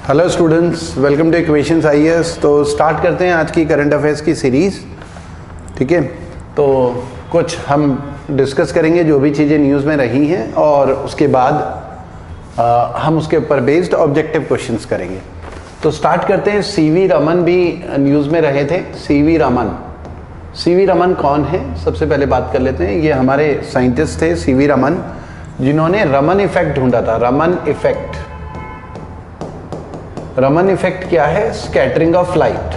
Hello students, welcome two equations IAS. तो start करते हैं आज की करंट अफेयर्स की सीरीज़। ठीक है, तो कुछ हम डिस्कस करेंगे जो भी चीज़ें न्यूज़ में रही हैं और उसके बाद हम उसके ऊपर बेस्ड ऑब्जेक्टिव क्वेश्चंस करेंगे। तो स्टार्ट करते हैं। सीवी रमन भी न्यूज़ में रहे थे। सीवी रमन कौन है, सबसे पहले बात कर लेते हैं। ये हमारे साइंटिस्ट थे सीवी रमन, जिन्होंने रमन इफेक्ट ढूंढा था। रमन इफेक्ट क्या है? Scattering of light.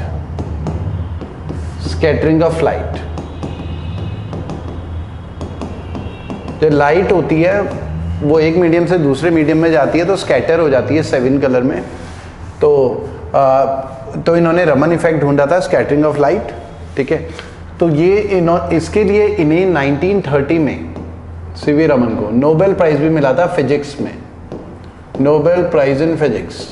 जो लाइट होती है वो एक मीडियम से दूसरे मीडियम में जाती है तो स्कैटर हो जाती है 7 कलर में। तो इन्होंने रमन इफेक्ट ढूंढा था, स्कैटरिंग ऑफ लाइट। ठीक है, तो ये इसके लिए इन्हें 1930 में सीवी रमन को नोबेल प्राइज भी मिला था फिजिक्स में, नोबेल प्राइज इन फिजिक्स।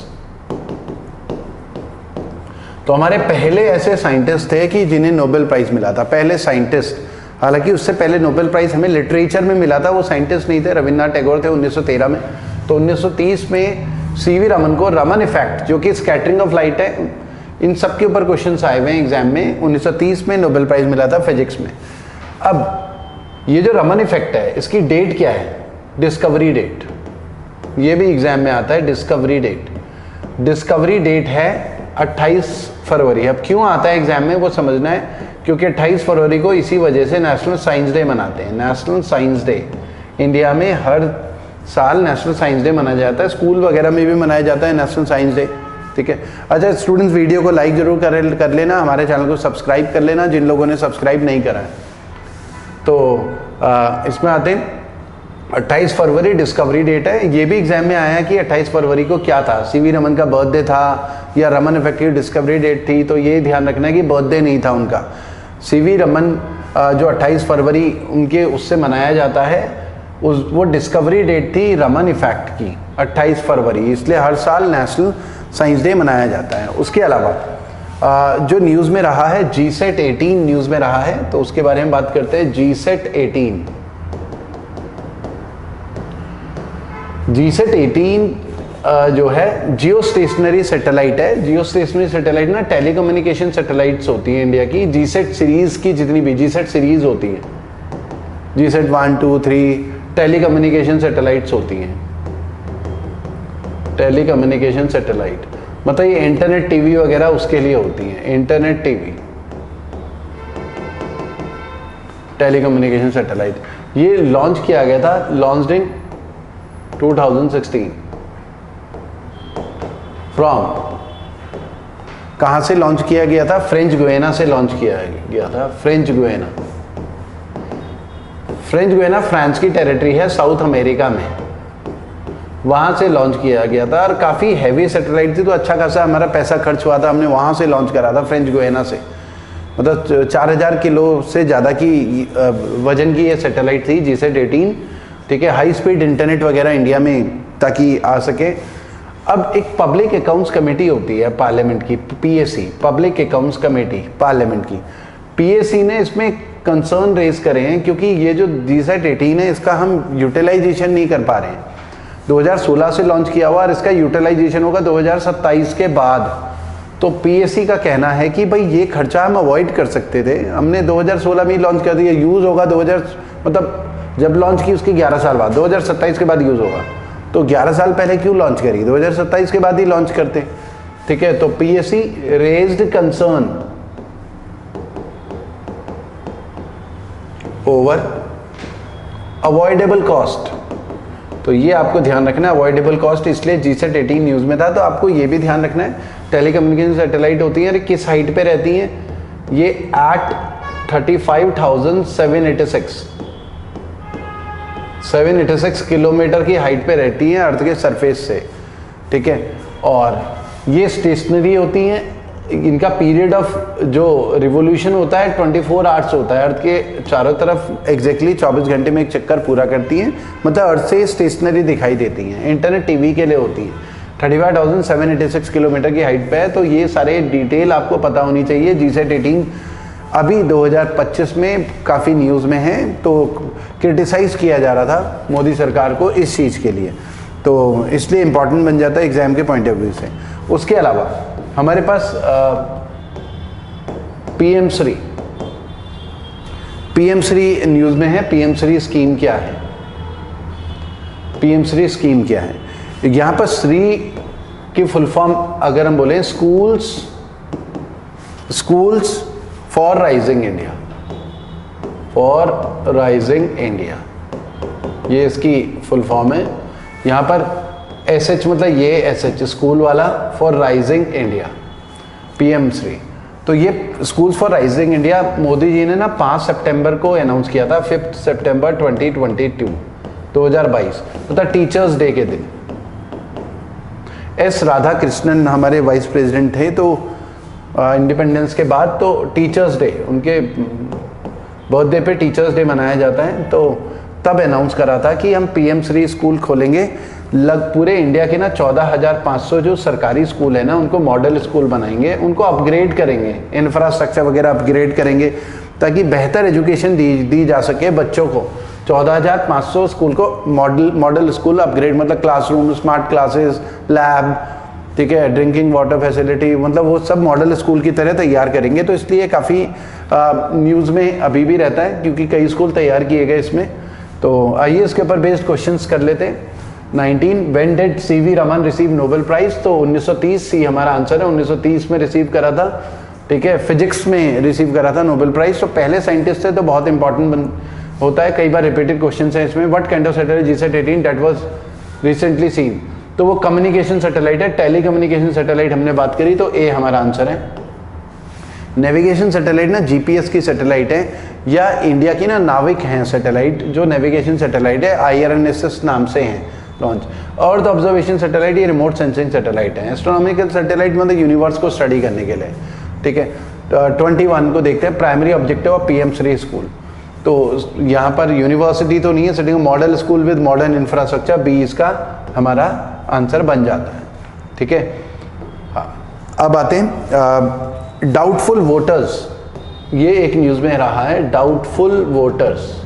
तो हमारे पहले ऐसे साइंटिस्ट थे कि जिन्हें नोबेल प्राइज मिला था, पहले साइंटिस्ट। हालांकि उससे पहले नोबेल प्राइज हमें लिटरेचर में मिला था, वो साइंटिस्ट नहीं थे, रविन्द्रनाथ टैगोर थे 1913 में। तो 1930 में सीवी रमन को रमन इफेक्ट, जो कि स्कैटरिंग ऑफ लाइट है, इन सब के ऊपर क्वेश्चंस आए हुए हैं एग्जाम में। 1930 में नोबेल प्राइज मिला था फिजिक्स में। अब ये जो रमन इफेक्ट है, इसकी डेट क्या है? Discovery date. ये भी एग्जाम में आता है, डिस्कवरी डेट है 28 फरवरी। अब क्यों आता है एग्जाम में वो समझना है, क्योंकि 28 फरवरी को इसी वजह से नेशनल साइंस डे मनाते हैं। नेशनल साइंस डे इंडिया में हर साल नेशनल साइंस डे मनाया जाता है, स्कूल वगैरह में भी मनाया जाता है नेशनल साइंस डे। ठीक है, अच्छा स्टूडेंट्स, वीडियो को लाइक जरूर कर लेना, हमारे चैनल को सब्सक्राइब कर लेना जिन लोगों ने सब्सक्राइब नहीं करा है। तो इसमें आते हैं 28 फरवरी डिस्कवरी डेट है। ये भी एग्जाम में आया है कि 28 फरवरी को क्या था, सीवी रमन का बर्थडे था या रमन इफेक्ट की डिस्कवरी डेट थी। तो ये ध्यान रखना है कि बर्थडे नहीं था उनका। सीवी रमन जो 28 फरवरी उनके उससे मनाया जाता है, वो डिस्कवरी डेट थी रमन इफेक्ट की 28 फरवरी, इसलिए हर साल नेशनल साइंस डे मनाया जाता है। उसके अलावा जो न्यूज़ में रहा है, GSET 18 न्यूज़ में रहा है, तो उसके बारे में बात करते हैं। GSET 18 जो है जियो स्टेशनरी सैटेलाइट है। जियो स्टेशनरी सैटेलाइट ना टेलीकम्युनिकेशन सैटेलाइट्स होती हैं इंडिया की। GSET सीरीज की जितनी भी GSET सीरीज होती है, GSET 1, 2, 3 टेलीकम्युनिकेशन सैटेलाइट्स होती हैं। टेलीकम्युनिकेशन सैटेलाइट मतलब ये इंटरनेट टीवी वगैरह उसके लिए होती हैं। इंटरनेट टीवी टेलीकम्युनिकेशन सैटेलाइट, ये लॉन्च किया गया था, लॉन्च्ड इन 2016 फ्रॉम, कहाँ से लॉन्च किया गया था? फ्रेंच गुयाना से लॉन्च किया गया था। फ्रेंच गुयाना फ्रांस की टेरिटरी है साउथ अमेरिका में, वहाँ से लॉन्च किया गया था। और काफ़ी हैवी सैटेलाइट थी, तो अच्छा खासा हमारा पैसा खर्च हुआ था, हमने वहाँ से लॉन्च करा था फ्रेंच गुयाना से। मतलब 4000 किलो से ज़्यादा की वजन की ये सैटेलाइट थी GSET 18। ठीक है, हाई स्पीड इंटरनेट वगैरह इंडिया में ताकि आ सके। अब एक पब्लिक अकाउंट्स कमेटी होती है पार्लियामेंट की, PAC, public accounts committee parliament की। PAC ने इसमें कंसर्न रेज करे हैं, क्योंकि ये जो GSET 18 है, इसका हम यूटिलाइजेशन नहीं कर पा रहे हैं। 2016 से लॉन्च किया हुआ और इसका यूटिलाइजेशन होगा 2027 के बाद। तो PAC का कहना है कि भाई ये खर्चा हम अवॉइड कर सकते थे, हमने 2016 में ही लॉन्च कर दिया, यूज़ होगा 2000 मतलब जब लॉन्च की उसके 11 साल बाद, 2027 के बाद यूज़ होगा। तो 11 साल पहले क्यों लॉन्च करी? 2027 के बाद ही लॉन्च करते। ठीक है, तो PAC raised concern over avoidable cost. तो ये आपको ध्यान रखना है, अवॉइडेबल कॉस्ट, इसलिए GSET 18 न्यूज़ में था। तो आपको ये भी ध्यान रखना है, टेलीकम्युनिकेशन सैटेलाइट होती हैं, किस हाइट पे रहती हैं? ये एट 786 किलोमीटर की हाइट पे रहती हैं अर्थ के सरफेस से। ठीक है, और ये स्टेशनरी होती हैं। इनका पीरियड ऑफ जो रिवोल्यूशन होता है 24 आवर्स होता है, अर्थ के चारों तरफ एग्जैक्टली 24 घंटे में एक चक्कर पूरा करती हैं। मतलब अर्थ से स्टेशनरी दिखाई देती हैं। इंटरनेट टीवी के लिए होती हैं। 35,786 किलोमीटर की हाइट पे है। तो ये सारे डिटेल आपको पता होनी चाहिए। GSET 18 अभी 2025 में काफ़ी न्यूज़ में है, तो क्रिटिसाइज़ किया जा रहा था मोदी सरकार को इस चीज़ के लिए। तो इसलिए इम्पॉर्टेंट बन जाता है एग्जाम के पॉइंट ऑफ व्यू से। उसके अलावा हमारे पास पीएम श्री न्यूज़ में है। पीएम श्री स्कीम क्या है? पीएम श्री स्कीम क्या है? यहाँ पर श्री की फुल फॉर्म अगर हम बोलें स्कूल्स फॉर राइजिंग इंडिया, ये इसकी फुल फॉर्म है। यहाँ पर SH मतलब ये SH स्कूल वाला, for rising India, PM Shri. तो ये schools for rising India Modi ji ने ना 5 सितंबर को अनाउंस किया था, 5 सितंबर 2022 मतलब टीचर्स डे के दिन। S राधाकृष्णन हमारे वाइस प्रेसिडेंट थे, तो इंडिपेंडेंस के बाद तो टीचर्स डे, उनके बर्थडे पे टीचर्स डे मनाया जाता है, तो तब अनाउंस करा था कि हम पीएम श्री स्कूल खोलेंगे। पूरे इंडिया के ना 14,500 जो सरकारी स्कूल है ना, उनको मॉडल स्कूल बनाएंगे, उनको अपग्रेड करेंगे, इंफ्रास्ट्रक्चर वगैरह अपग्रेड करेंगे ताकि बेहतर एजुकेशन दी जा सके बच्चों को। 14,500 स्कूल को मॉडल स्कूल अपग्रेड मतलब क्लासरूम, स्मार्ट क्लासेस, लैब, ठीक है, ड्रिंकिंग वाटर फैसिलिटी, मतलब वो सब मॉडल स्कूल की तरह तैयार करेंगे। तो इसलिए काफ़ी न्यूज़ में अभी भी रहता है क्योंकि कई स्कूल तैयार किए गए इसमें। तो आइए इसके ऊपर बेस्ड क्वेश्चंस कर लेते हैं। 19 when did C V Raman receive Nobel prize? तो 1930 सी हमारा आंसर है, 1930 में रिसीव करा था, ठीक है, फिजिक्स में रिसीव करा था नोबेल प्राइज। तो पहले साइंटिस्ट थे, तो बहुत इंपॉर्टेंट होता है, कई बार रिपीटेड क्वेश्चन है इसमें। What kind of satellite GSAT-18 that was recently seen? तो वो कम्युनिकेशन सैटेलाइट है, टेली कम्युनिकेशन सैटेलाइट हमने बात करी, तो ए हमारा आंसर है। नेविगेशन सैटेलाइट ना GPS की सैटेलाइट है, या इंडिया की ना नाविक हैं सैटेलाइट, जो नेविगेशन सैटेलाइट है, IRNSS नाम से हैं लॉन्च। अर्थ ऑब्जर्वेशन सैटेलाइट ये रिमोट सेंसिंग सैटेलाइट है। एस्ट्रोनॉमिकल सैटेलाइट मतलब यूनिवर्स को स्टडी करने के लिए, ठीक है। 21 को देखते हैं, primary objective of PM Shri school. तो यहाँ पर यूनिवर्सिटी तो नहीं है, setting model school with modern infrastructure, B इसका हमारा आंसर बन जाता है, ठीक है। हाँ, अब आते हैं डाउटफुल वोटर्स, ये एक न्यूज़ में रहा है, डाउटफुल वोटर्स।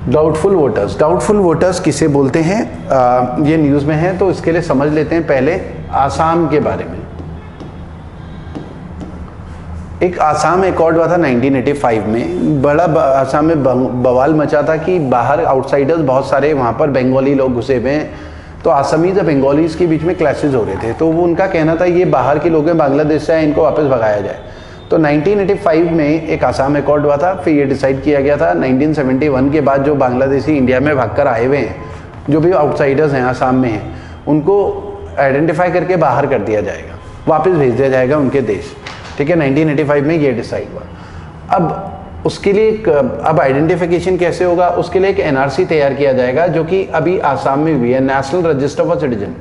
डाउटफुल वोटर्स किसे बोलते हैं, ये न्यूज़ में है, तो इसके लिए समझ लेते हैं पहले आसाम के बारे में। एक आसाम अकॉर्ड हुआ था 1985 में, बड़ा आसाम में बवाल मचा था कि बाहर आउटसाइडर्स बहुत सारे वहाँ पर बंगाली लोग घुसे हुए हैं, तो आसामीज और बंगालीज के बीच में क्लैशेज हो रहे थे। तो वो उनका कहना था ये बाहर के लोग हैं, बांग्लादेश से आए, इनको वापस भगाया जाए। तो 1985 में एक आसाम अकॉर्ड हुआ था, फिर ये डिसाइड किया गया था 1971 के बाद जो बांग्लादेशी इंडिया में भागकर आए हुए हैं, जो भी आउटसाइडर्स हैं आसाम में हैं, उनको आइडेंटिफाई करके बाहर कर दिया जाएगा, वापस भेज दिया जाएगा उनके देश, ठीक है। 1985 में ये डिसाइड हुआ। अब उसके लिए अब आइडेंटिफिकेशन कैसे होगा, उसके लिए एक NRC तैयार किया जाएगा, जो कि अभी आसाम में भी है, national register for citizen,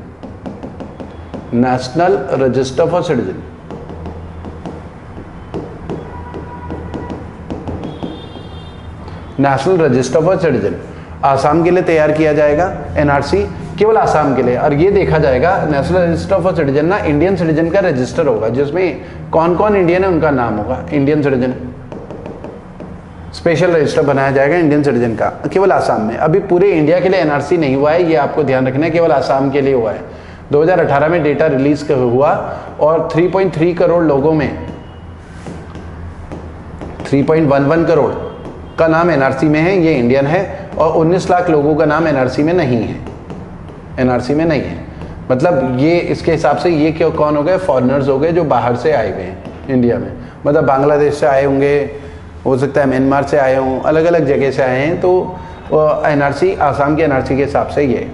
national register for citizen. National register for citizen Assam के लिए तैयार किया जाएगा, NRC केवल आसाम के लिए। और ये देखा जाएगा नेशनल रजिस्टर फॉर सिटीजन ना इंडियन सिटीजन का रजिस्टर होगा, जिसमें कौन कौन इंडियन है उनका नाम होगा, इंडियन सिटीजन, स्पेशल रजिस्टर बनाया जाएगा इंडियन सिटीजन का, केवल आसाम में। अभी पूरे इंडिया के लिए NRC नहीं हुआ है, ये आपको ध्यान रखना है, केवल आसाम के लिए हुआ है। 2018 में डेटा रिलीज हुआ और 3.3 करोड़ लोगों में 3.11 करोड़ का नाम NRC में है, ये इंडियन है, और 19 लाख लोगों का नाम NRC में नहीं है, NRC में नहीं है। मतलब ये इसके हिसाब से ये क्यों कौन हो गए, फॉरेनर्स हो गए जो बाहर से आए हुए हैं इंडिया में, मतलब बांग्लादेश से आए होंगे, हो सकता है म्यांमार से आए हों, अलग अलग जगह से आए हैं, तो NRC आसाम के NRC के हिसाब से ये।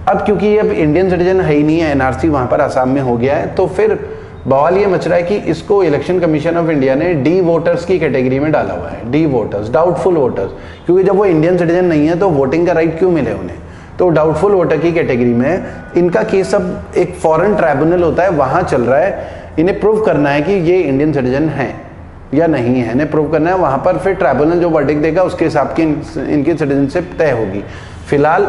अब क्योंकि अब इंडियन सिटीजन है ही नहीं है, NRC वहाँ पर आसाम में हो गया है, तो फिर बवाल ये मच रहा है कि इसको इलेक्शन कमीशन ऑफ इंडिया ने डी वोटर्स की कैटेगरी में डाला हुआ है, डी वोटर्स, डाउटफुल वोटर्स, क्योंकि जब वो इंडियन सिटीजन नहीं है तो वोटिंग का राइट क्यों मिले उन्हें, तो डाउटफुल वोटर की कैटेगरी में इनका केस अब एक फॉरेन ट्राइब्यूनल होता है वहाँ चल रहा है, इन्हें प्रूव करना है कि ये इंडियन सिटीजन हैं या नहीं है, इन्हें प्रूव करना है, वहाँ पर फिर ट्राइब्यूनल जो वर्डिक्ट देगा उसके हिसाब की इनकी सिटीजनशिप तय होगी। फिलहाल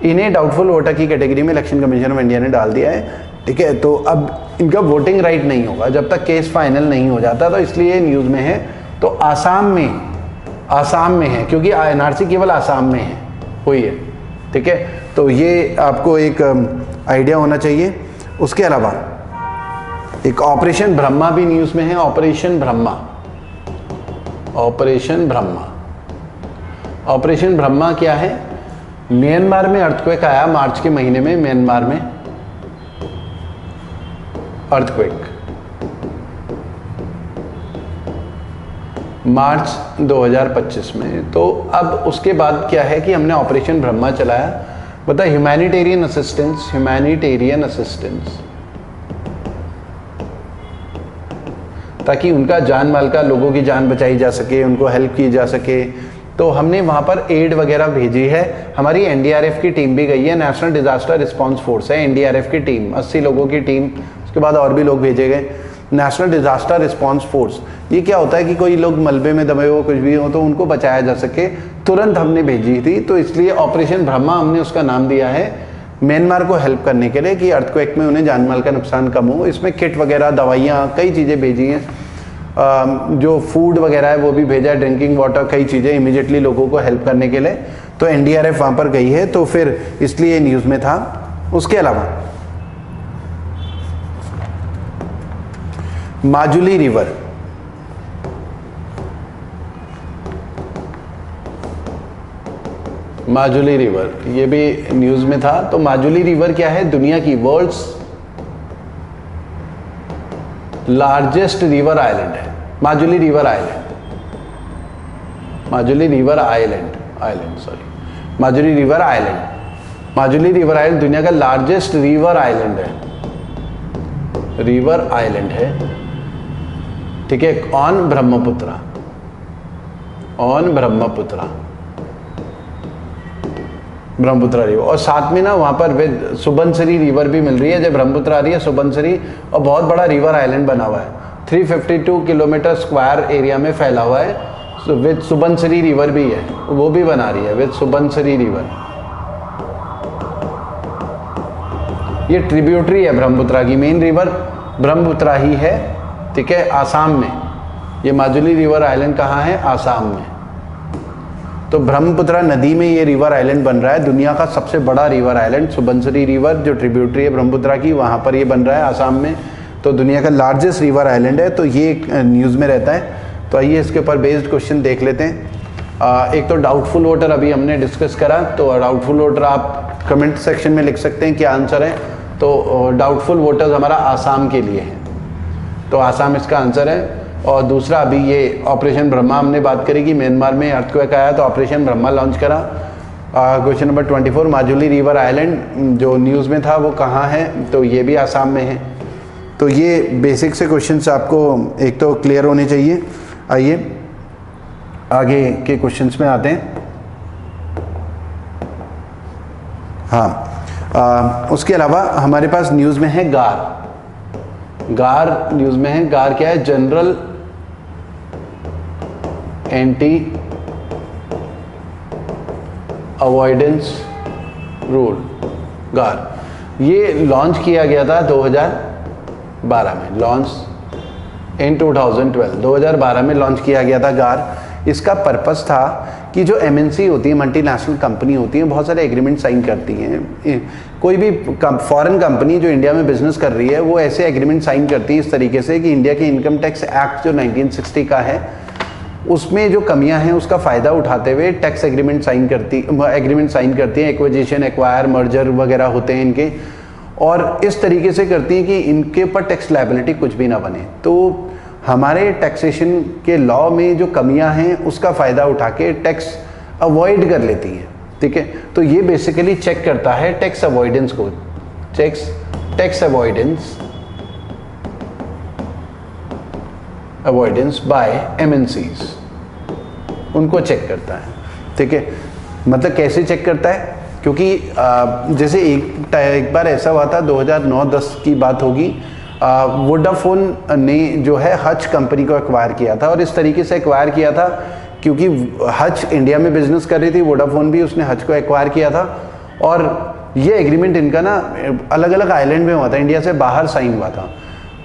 इन्हें डाउटफुल वोटर की कैटेगरी में इलेक्शन कमीशन ऑफ इंडिया ने डाल दिया है, ठीक है। तो अब इनका वोटिंग राइट नहीं होगा जब तक केस फाइनल नहीं हो जाता, तो इसलिए न्यूज़ में है। तो आसाम में है, क्योंकि NRC केवल आसाम में है हुई है, ठीक है। तो ये आपको एक आइडिया होना चाहिए। उसके अलावा एक ऑपरेशन ब्रह्मा भी न्यूज़ में है। Operation Brahma, operation Brahma, operation Brahma क्या है? म्यांमार में अर्थक्वेक आया मार्च के महीने में, म्यांमार में अर्थक्वेक मार्च 2025 में। तो अब उसके बाद क्या है कि हमने ऑपरेशन ब्रह्मा चलाया, बता ह्यूमैनिटेरियन असिस्टेंस, ह्यूमैनिटेरियन असिस्टेंस, ताकि उनका जान माल का, लोगों की जान बचाई जा सके, उनको हेल्प की जा सके। तो हमने वहाँ पर एड वगैरह भेजी है। हमारी एनडीआरएफ की टीम भी गई है, नेशनल डिजास्टर रिस्पांस फोर्स है एनडीआरएफ की टीम, 80 लोगों की टीम, उसके बाद और भी लोग भेजे गए। नेशनल डिजास्टर रिस्पांस फोर्स, ये क्या होता है कि कोई लोग मलबे में दबे हो, कुछ भी हो, तो उनको बचाया जा सके, तुरंत हमने भेजी थी। तो इसलिए ऑपरेशन ब्रह्मा हमने उसका नाम दिया है, म्यांमार को हेल्प करने के लिए कि अर्थक्वेक में उन्हें जान माल का नुकसान कम हो। इसमें किट वगैरह, दवाइयाँ, कई चीज़ें भेजी हैं, जो फूड वगैरह है वो भी भेजा है, ड्रिंकिंग वाटर, कई चीज़ें इमीडिएटली लोगों को हेल्प करने के लिए। तो एनडीआरएफ वहाँ पर गई है, तो फिर इसलिए न्यूज़ में था। उसके अलावा माजुली रिवर, माजुली रिवर ये भी न्यूज़ में था। तो माजुली रिवर क्या है? दुनिया की वर्ल्ड्स लार्जेस्ट रिवर आइलैंड है Majuli river island, Majuli river island, Majuli river island, Majuli river island दुनिया का लार्जेस्ट रिवर आइलैंड है, रिवर आइलैंड है, ठीक है, on Brahmaputra, on Brahmaputra, Brahmaputra river. और साथ में ना वहाँ पर सुबनसिरी रिवर भी मिल रही है, जब ब्रह्मपुत्रा आ रही है सुबनसिरी, और बहुत बड़ा रिवर आइलैंड बना हुआ है, 352 किलोमीटर स्क्वायर एरिया में फैला हुआ है। विद सुबनसिरी रिवर भी है, वो भी बना रही है विद सुबनसिरी रिवर। ये ट्रिब्यूटरी है ब्रह्मपुत्रा की, मेन रिवर ब्रह्मपुत्रा ही है, ठीक है, आसाम में। ये माजुली रिवर आइलैंड कहाँ है? आसाम में। तो ब्रह्मपुत्रा नदी में ये रिवर आइलैंड बन रहा है, दुनिया का सबसे बड़ा रिवर आइलैंड, सुबनसिरी रिवर जो ट्रिब्यूटरी है ब्रह्मपुत्रा की, वहाँ पर ये बन रहा है आसाम में। तो दुनिया का लार्जेस्ट रिवर आइलैंड है, तो ये न्यूज़ में रहता है। तो आइए इसके ऊपर बेस्ड क्वेश्चन देख लेते हैं। एक तो डाउटफुल वाटर अभी हमने डिस्कस करा, तो डाउटफुल वाटर आप कमेंट सेक्शन में लिख सकते हैं क्या आंसर है। तो डाउटफुल वाटर्स हमारा आसाम के लिए है, तो आसाम इसका आंसर है। और दूसरा अभी ये ऑपरेशन ब्रह्मा हमने बात करी कि म्यांमार में अर्थक्वेक आया तो ऑपरेशन ब्रह्मा लॉन्च करा। Question number 24, Majuli river island जो न्यूज़ में था वो कहाँ है? तो ये भी आसाम में है। तो ये बेसिक से क्वेश्चंस आपको एक तो क्लियर होने चाहिए। आइए आगे के क्वेश्चंस में आते हैं। हाँ, उसके अलावा हमारे पास न्यूज़ में है गार, गार न्यूज़ में है। गार क्या है? जनरल एंटी अवॉइडेंस रूल, गार। ये लॉन्च किया गया था 2012 में, लॉन्च इन 2012 में लॉन्च किया गया था गार। इसका पर्पस था कि जो एमएनसी होती है, मल्टीनेशनल कंपनी होती है, बहुत सारे एग्रीमेंट साइन करती हैं। कोई भी फॉरेन कंपनी जो इंडिया में बिजनेस कर रही है वो ऐसे एग्रीमेंट साइन करती है इस तरीके से कि इंडिया के इनकम टैक्स एक्ट जो 1960 का है उसमें जो कमियां हैं उसका फ़ायदा उठाते हुए टैक्स एग्रीमेंट साइन करती हैं। एक्विजिशन, एक्वायर, मर्जर वगैरह होते हैं इनके, और इस तरीके से करती हैं कि इनके ऊपर टैक्स लायबिलिटी कुछ भी ना बने। तो हमारे टैक्सेशन के लॉ में जो कमियां हैं उसका फ़ायदा उठा के टैक्स अवॉइड कर लेती हैं, ठीक है। तो ये बेसिकली चेक करता है टैक्स अवॉइडेंस को, टैक्स अवॉइडेंस बाय एमएनसीज, उनको चेक करता है, ठीक है। मतलब कैसे चेक करता है? क्योंकि जैसे एक बार ऐसा हुआ था, 2009-10 की बात होगी, वोडाफोन ने जो है हच कंपनी को एक्वायर किया था, और इस तरीके से एक्वायर किया था क्योंकि हच इंडिया में बिजनेस कर रही थी, वोडाफोन भी, उसने हच को एक्वायर किया था। और ये एग्रीमेंट इनका ना अलग अलग आइलैंड में हुआ था, इंडिया से बाहर साइन हुआ था।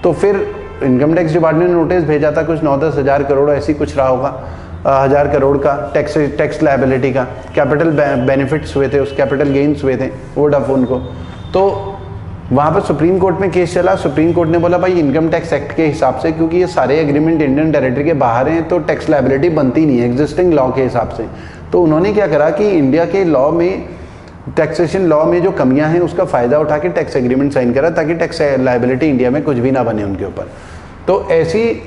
तो फिर इनकम टैक्स डिपार्टमेंट ने नोटिस भेजा था, कुछ 9-10 हज़ार करोड़ ऐसी कुछ रहा होगा। 1000 करोड़ का टैक्स लायबिलिटी का, कैपिटल बेनिफिट्स हुए थे, उस कैपिटल गेन्स हुए थे वोडाफोन को। तो वहाँ पर सुप्रीम कोर्ट में केस चला, सुप्रीम कोर्ट ने बोला भाई इनकम टैक्स एक्ट के हिसाब से, क्योंकि ये सारे एग्रीमेंट इंडियन टेरिटरी के बाहर हैं, तो टैक्स लायबिलिटी बनती नहीं है एग्जिस्टिंग लॉ के हिसाब से। तो उन्होंने क्या करा कि इंडिया के लॉ में, टैक्सेशन लॉ में जो कमियां हैं उसका फ़ायदा उठा के टैक्स एग्रीमेंट साइन करा, ताकि टैक्स लायबिलिटी इंडिया में कुछ भी ना बने उनके ऊपर। तो ऐसी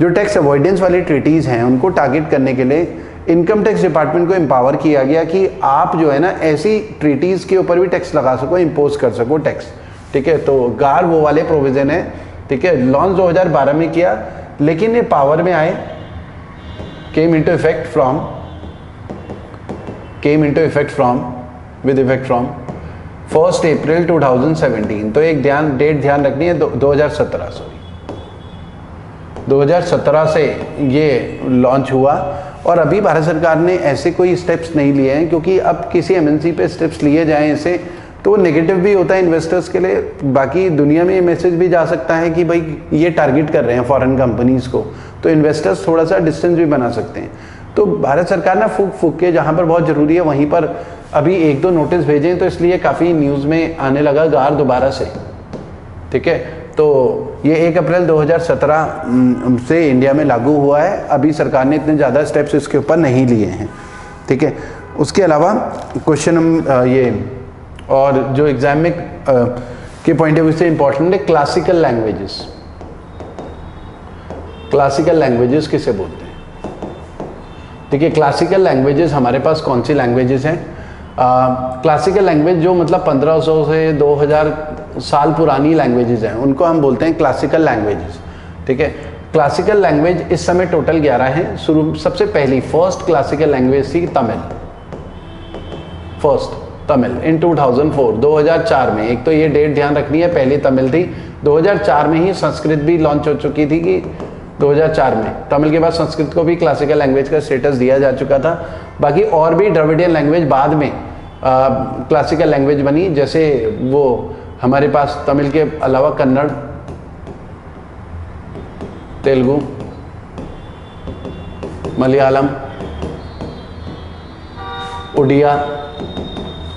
जो टैक्स अवॉइडेंस वाली ट्रीटीज़ हैं उनको टारगेट करने के लिए इनकम टैक्स डिपार्टमेंट को एम्पावर किया गया कि आप जो है ना ऐसी ट्रीटीज़ के ऊपर भी टैक्स लगा सको, इम्पोज कर सको टैक्स, ठीक है। तो गार वो वाले प्रोविज़न है, ठीक है, लॉन्च 2012 में किया, लेकिन ये पावर में आए, came into effect from with effect from 1 अप्रैल 2017। तो एक डेट ध्यान रखनी है, 2017 से ये लॉन्च हुआ। और अभी भारत सरकार ने ऐसे कोई स्टेप्स नहीं लिए हैं, क्योंकि अब किसी एमएनसी पे स्टेप्स लिए जाएं ऐसे तो वो नेगेटिव भी होता है इन्वेस्टर्स के लिए, बाकी दुनिया में ये मैसेज भी जा सकता है कि भाई ये टारगेट कर रहे हैं फॉरेन कंपनीज को, तो इन्वेस्टर्स थोड़ा सा डिस्टेंस भी बना सकते हैं। तो भारत सरकार ना फूक के जहाँ पर बहुत ज़रूरी है वहीं पर अभी 1-2 नोटिस भेजें, तो इसलिए काफ़ी न्यूज़ में आने लगा गार दोबारा से, ठीक है। तो ये 1 अप्रैल 2017 से इंडिया में लागू हुआ है। अभी सरकार ने इतने ज़्यादा स्टेप्स इसके ऊपर नहीं लिए हैं, ठीक है। उसके अलावा क्वेश्चन ये और जो एग्ज़ाम में के पॉइंट ऑफ व्यू से इम्पोर्टेंट है, क्लासिकल लैंग्वेजेस। क्लासिकल लैंग्वेजेस किसे बोलते हैं? देखिए क्लासिकल लैंग्वेजेस हमारे पास कौन सी लैंग्वेजेस हैं? क्लासिकल लैंग्वेज जो मतलब 1500 से 2000 साल पुरानी लैंग्वेजेस हैं उनको हम बोलते हैं क्लासिकल लैंग्वेजेस, ठीक है। क्लासिकल लैंग्वेज इस समय टोटल 11 हैं। सबसे पहली फर्स्ट क्लासिकल लैंग्वेज थी तमिल, फर्स्ट तमिल इन 2004 में। एक तो ये डेट ध्यान रखनी है, पहली तमिल थी। 2004 में ही संस्कृत भी लॉन्च हो चुकी थी कि 2004 में तमिल के बाद संस्कृत को भी क्लासिकल लैंग्वेज का स्टेटस दिया जा चुका था। बाकी और भी द्रविडियन लैंग्वेज बाद में क्लासिकल लैंग्वेज बनी, जैसे वो हमारे पास तमिल के अलावा कन्नड़, तेलुगु, मलयालम, उड़िया,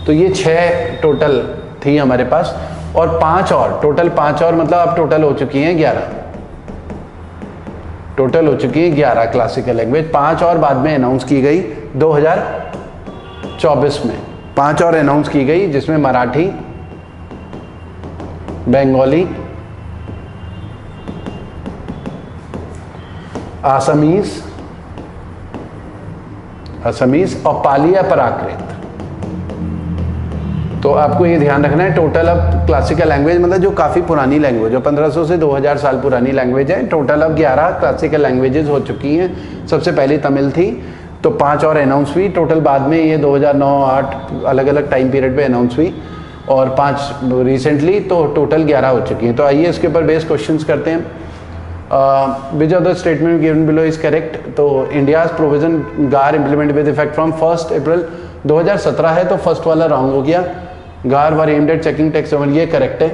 तो ये 6 टोटल थी हमारे पास। और 5 और टोटल 5 और मतलब अब टोटल हो चुकी हैं 11, टोटल हो चुकी है 11 क्लासिकल लैंग्वेज। 5 और बाद में अनाउंस की गई 2024 में, 5 और अनाउंस की गई, जिसमें मराठी, बंगाली, असमीज और पाली या प्राकृत। तो आपको ये ध्यान रखना है, टोटल अब क्लासिकल लैंग्वेज मतलब जो काफ़ी पुरानी लैंग्वेज, जो 1500 से 2000 साल पुरानी लैंग्वेज है, टोटल अब 11 क्लासिकल लैंग्वेजेस हो चुकी हैं। सबसे पहली तमिल थी, तो 5 और अनाउंस हुई टोटल बाद में, ये 2009-8 अलग अलग टाइम पीरियड पे अनाउंस हुई, और 5 रिसेंटली, तो टोटल 11 हो चुकी हैं। तो आइए इसके ऊपर बेस्ड क्वेश्चंस करते हैं। Which of the statement given below is correct? तो इंडियाज प्रोविजन गार इम्प्लीमेंट विद इफेक्ट फ्रॉम 1 अप्रैल 2017 है, तो फर्स्ट वाला रॉन्ग हो गया। गार वर एम्ड एट चेकिंग टैक्स, ये करेक्ट है,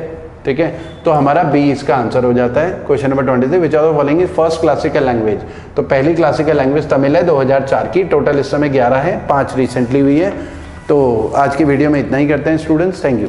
ठीक है। तो हमारा बी इसका आंसर हो जाता है। Question number 23, which of the following is first classical language? तो पहली क्लासिकल लैंग्वेज तमिल है 2004 की, टोटल इस समय 11 है, 5 रिसेंटली हुई है। तो आज की वीडियो में इतना ही करते हैं स्टूडेंट्स, थैंक यू।